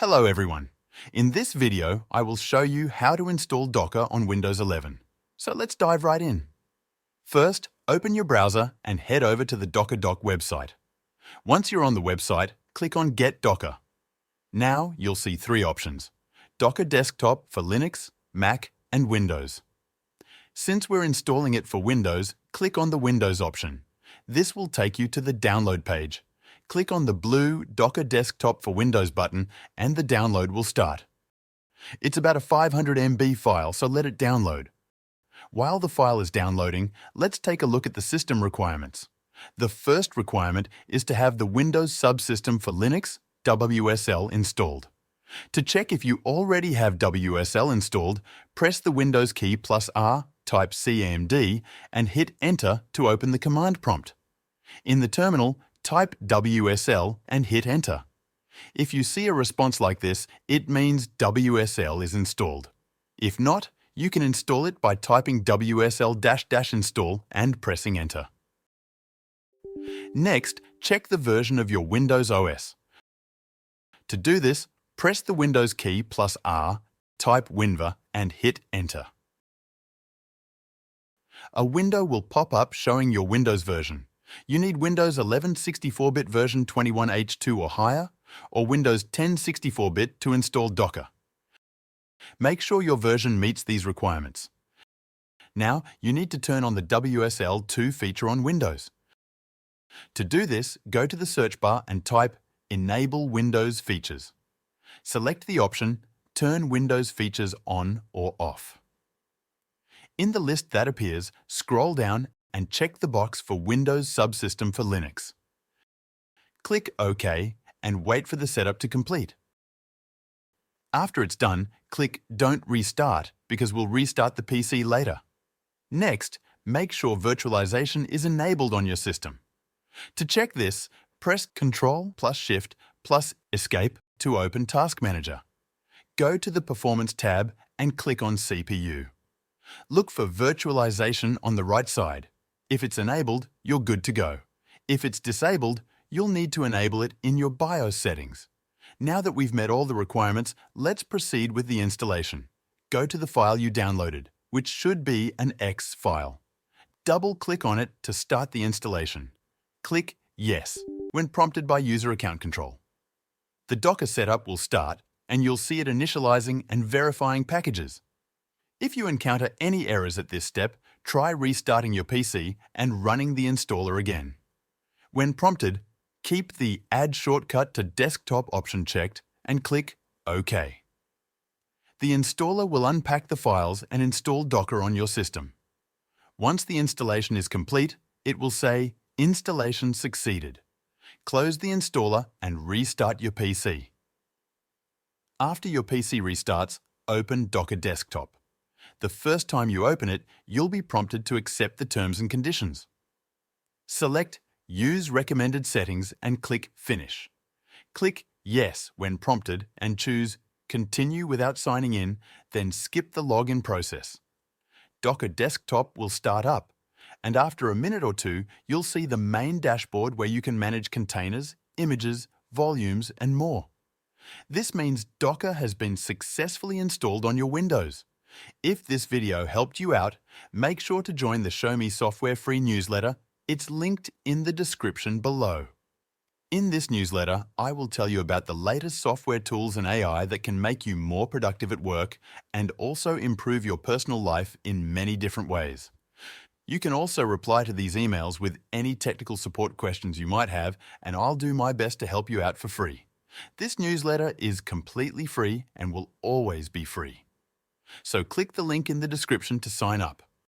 Hello everyone. In this video, I will show you how to install Docker on Windows 11. So let's dive right in. First, open your browser and head over to the Docker Doc website. Once you're on the website, click on Get Docker. Now you'll see three options: Docker Desktop for Linux, Mac, and Windows. Since we're installing it for Windows, click on the Windows option. This will take you to the download page. Click on the blue Docker Desktop for Windows button and the download will start. It's about a 500 MB file, so let it download. While the file is downloading, let's take a look at the system requirements. The first requirement is to have the Windows subsystem for Linux, WSL, installed. To check if you already have WSL installed, press the Windows key +R, type CMD, and hit Enter to open the command prompt. In the terminal, type WSL and hit Enter. If you see a response like this, it means WSL is installed. If not, you can install it by typing WSL-install and pressing Enter. Next, check the version of your Windows OS. To do this, press the Windows key +R, type WinVer, and hit Enter. A window will pop up showing your Windows version. You need Windows 11 64-bit version 21H2 or higher, or Windows 10 64-bit to install Docker. Make sure your version meets these requirements. Now, you need to turn on the WSL 2 feature on Windows. To do this, go to the search bar and type Enable Windows Features. Select the option Turn Windows Features on or off. In the list that appears, scroll down and check the box for Windows Subsystem for Linux. Click OK and wait for the setup to complete. After it's done, click Don't Restart because we'll restart the PC later. Next, make sure virtualization is enabled on your system. To check this, press Ctrl+Shift+Escape to open Task Manager. Go to the Performance tab and click on CPU. Look for virtualization on the right side. If it's enabled, you're good to go. If it's disabled, you'll need to enable it in your BIOS settings. Now that we've met all the requirements, let's proceed with the installation. Go to the file you downloaded, which should be an X file. Double-click on it to start the installation. Click Yes when prompted by User Account Control. The Docker setup will start, and you'll see it initializing and verifying packages. If you encounter any errors at this step, try restarting your PC and running the installer again. When prompted, keep the Add Shortcut to Desktop option checked and click OK. The installer will unpack the files and install Docker on your system. Once the installation is complete, it will say Installation succeeded. Close the installer and restart your PC. After your PC restarts, open Docker Desktop. The first time you open it, you'll be prompted to accept the terms and conditions. Select Use Recommended Settings and click Finish. Click Yes when prompted and choose Continue without signing in, then skip the login process. Docker Desktop will start up, and after a minute or two, you'll see the main dashboard where you can manage containers, images, volumes, and more. This means Docker has been successfully installed on your Windows. If this video helped you out, make sure to join the Show Me Software free newsletter. It's linked in the description below. In this newsletter, I will tell you about the latest software tools and AI that can make you more productive at work and also improve your personal life in many different ways. You can also reply to these emails with any technical support questions you might have, and I'll do my best to help you out for free. This newsletter is completely free and will always be free. So click the link in the description to sign up.